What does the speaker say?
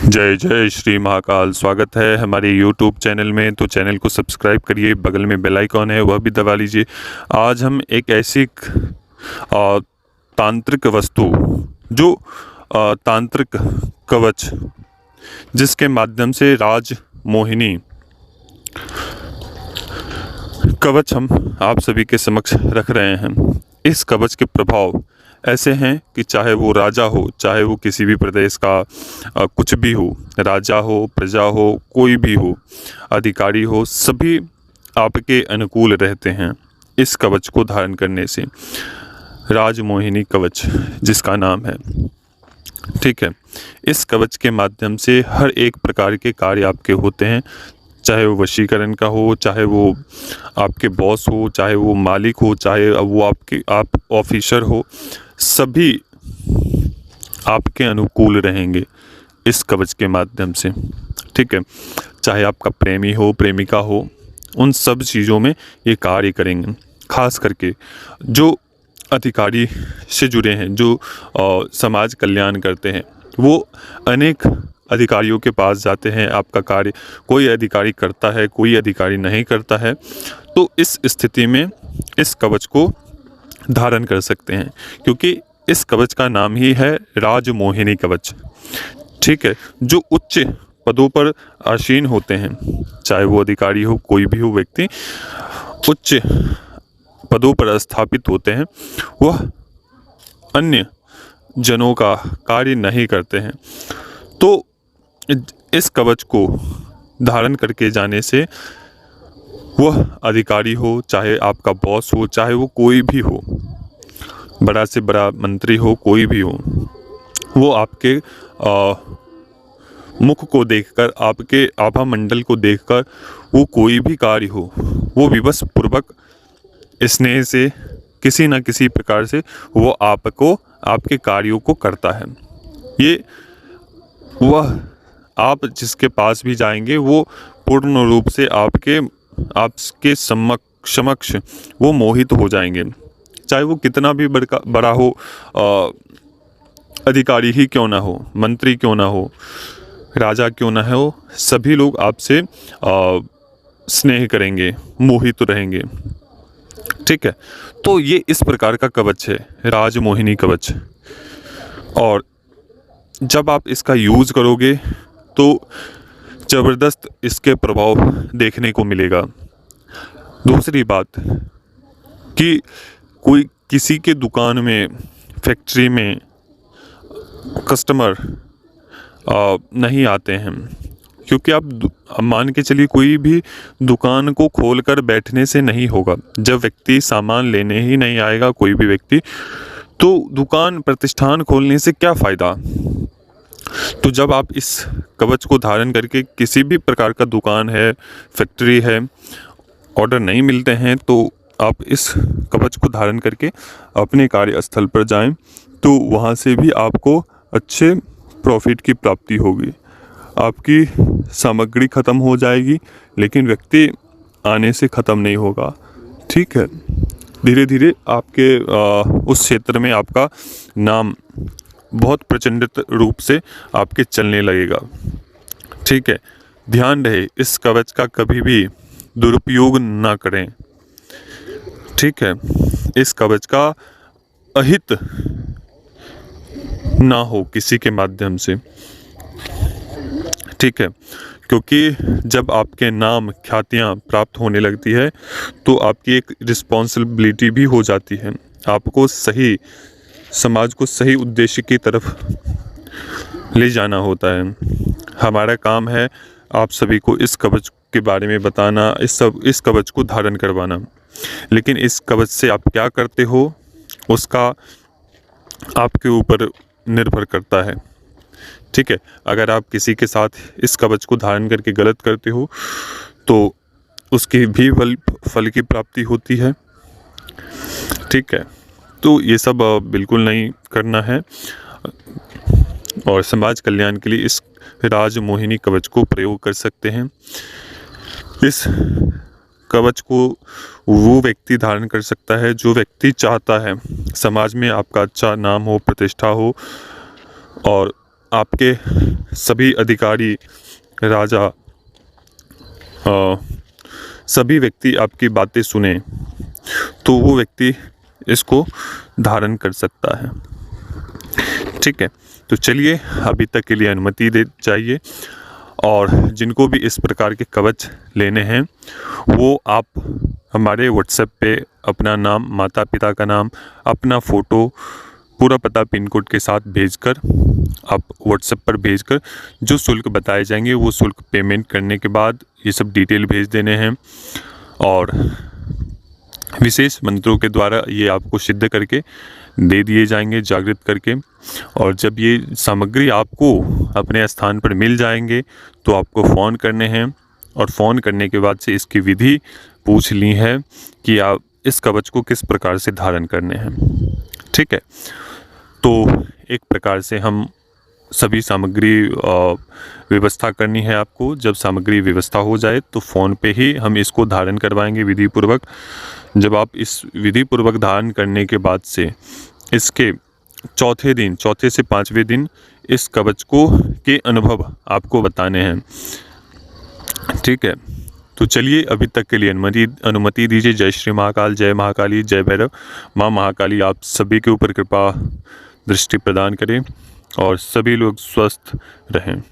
जय जय श्री महाकाल। स्वागत है हमारे YouTube चैनल में। तो चैनल को सब्सक्राइब करिए, बगल में बेल आइकॉन है वह भी दबा लीजिए। आज हम एक ऐसी तांत्रिक वस्तु जो तांत्रिक कवच जिसके माध्यम से राज मोहिनी कवच हम आप सभी के समक्ष रख रहे हैं। इस कवच के प्रभाव ऐसे हैं कि चाहे वो राजा हो, चाहे वो किसी भी प्रदेश का कुछ भी हो, राजा हो, प्रजा हो, कोई भी हो, अधिकारी हो, सभी आपके अनुकूल रहते हैं इस कवच को धारण करने से। राजमोहिनी कवच जिसका नाम है, ठीक है। इस कवच के माध्यम से हर एक प्रकार के कार्य आपके होते हैं, चाहे वो वशीकरण का हो, चाहे वो आपके बॉस हो, चाहे वो मालिक हो, चाहे वो आप ऑफिसर हो, सभी आपके अनुकूल रहेंगे इस कवच के माध्यम से, ठीक है। चाहे आपका प्रेमी हो, प्रेमिका हो, उन सब चीज़ों में ये कार्य करेंगे। खास करके जो अधिकारी से जुड़े हैं, जो समाज कल्याण करते हैं, वो अनेक अधिकारियों के पास जाते हैं। आपका कार्य कोई अधिकारी करता है, कोई अधिकारी नहीं करता है, तो इस स्थिति में इस कवच को धारण कर सकते हैं, क्योंकि इस कवच का नाम ही है राजमोहिनी कवच, ठीक है। जो उच्च पदों पर आसीन होते हैं, चाहे वो अधिकारी हो, कोई भी हो व्यक्ति, उच्च पदों पर स्थापित होते हैं, वह अन्य जनों का कार्य नहीं करते हैं। तो इस कवच को धारण करके जाने से वह अधिकारी हो, चाहे आपका बॉस हो, चाहे वो कोई भी हो, बड़ा से बड़ा मंत्री हो, कोई भी हो, वो आपके मुख को देखकर, आपके आभा मंडल को देखकर, वो कोई भी कार्य हो, वो विवश पूर्वक स्नेह से किसी न किसी प्रकार से वो आपको, आपके कार्यों को करता है। ये वह आप जिसके पास भी जाएंगे वो पूर्ण रूप से आपके समक्ष वो मोहित हो जाएंगे, चाहे वो कितना भी बड़ा हो, अधिकारी ही क्यों ना हो, मंत्री क्यों ना हो, राजा क्यों ना हो, सभी लोग आपसे स्नेह करेंगे, मोहित रहेंगे, ठीक है। तो ये इस प्रकार का कवच है राजमोहिनी कवच। और जब आप इसका यूज़ करोगे तो ज़बरदस्त इसके प्रभाव देखने को मिलेगा। दूसरी बात कि कोई किसी के दुकान में, फैक्ट्री में कस्टमर नहीं आते हैं, क्योंकि आप मान के चलिए कोई भी दुकान को खोलकर बैठने से नहीं होगा। जब व्यक्ति सामान लेने ही नहीं आएगा, कोई भी व्यक्ति, तो दुकान प्रतिष्ठान खोलने से क्या फ़ायदा। तो जब आप इस कवच को धारण करके किसी भी प्रकार का दुकान है, फैक्ट्री है, ऑर्डर नहीं मिलते हैं, तो आप इस कवच को धारण करके अपने कार्यस्थल पर जाएं, तो वहाँ से भी आपको अच्छे प्रॉफिट की प्राप्ति होगी। आपकी सामग्री ख़त्म हो जाएगी, लेकिन व्यक्ति आने से ख़त्म नहीं होगा, ठीक है। धीरे धीरे आपके उस क्षेत्र में आपका नाम बहुत प्रचंडित रूप से आपके चलने लगेगा, ठीक है। ध्यान रहे, इस कवच का कभी भी दुरुपयोग ना करें, ठीक है। इस कवच का अहित ना हो किसी के माध्यम से, ठीक है। क्योंकि जब आपके नाम ख्यातियाँ प्राप्त होने लगती है, तो आपकी एक रिस्पॉन्सिबिलिटी भी हो जाती है। आपको सही समाज को सही उद्देश्य की तरफ ले जाना होता है। हमारा काम है आप सभी को इस कवच के बारे में बताना, इस कवच को धारण करवाना। लेकिन इस कवच से आप क्या करते हो, उसका आपके ऊपर निर्भर करता है, ठीक है। अगर आप किसी के साथ इस कवच को धारण करके गलत करते हो, तो उसकी भी फल की प्राप्ति होती है, ठीक है। तो ये सब बिल्कुल नहीं करना है, और समाज कल्याण के लिए इस राजमोहिनी कवच को प्रयोग कर सकते हैं। इस कवच को वो व्यक्ति धारण कर सकता है जो व्यक्ति चाहता है समाज में आपका अच्छा नाम हो, प्रतिष्ठा हो, और आपके सभी अधिकारी, राजा, सभी व्यक्ति आपकी बातें सुने तो वो व्यक्ति इसको धारण कर सकता है। ठीक है, तो चलिए अभी तक के लिए अनुमति दे चाहिए। और जिनको भी इस प्रकार के कवच लेने हैं वो आप हमारे व्हाट्सएप पे अपना नाम, माता पिता का नाम, अपना फ़ोटो, पूरा पता, पिन कोड के साथ भेजकर, आप व्हाट्सएप पर भेजकर जो शुल्क बताए जाएंगे वो शुल्क पेमेंट करने के बाद ये सब डिटेल भेज देने हैं। और विशेष मंत्रों के द्वारा ये आपको सिद्ध करके दे दिए जाएंगे, जागृत करके। और जब ये सामग्री आपको अपने स्थान पर मिल जाएंगे तो आपको फ़ोन करने हैं, और फ़ोन करने के बाद से इसकी विधि पूछ ली है कि आप इस कवच को किस प्रकार से धारण करने हैं। ठीक है, तो एक प्रकार से हम सभी सामग्री व्यवस्था करनी है आपको। जब सामग्री व्यवस्था हो जाए तो फ़ोन पे ही हम इसको धारण करवाएंगे विधिपूर्वक। जब आप इस विधिपूर्वक धारण करने के बाद से इसके चौथे से 5वें दिन इस कवच को के अनुभव आपको बताने हैं। ठीक है, तो चलिए अभी तक के लिए अनुमति दीजिए। जय श्री महाकाल, जय महाकाली, जय भैरव। माँ महाकाली आप सभी के ऊपर कृपा दृष्टि प्रदान करें और सभी लोग स्वस्थ रहें।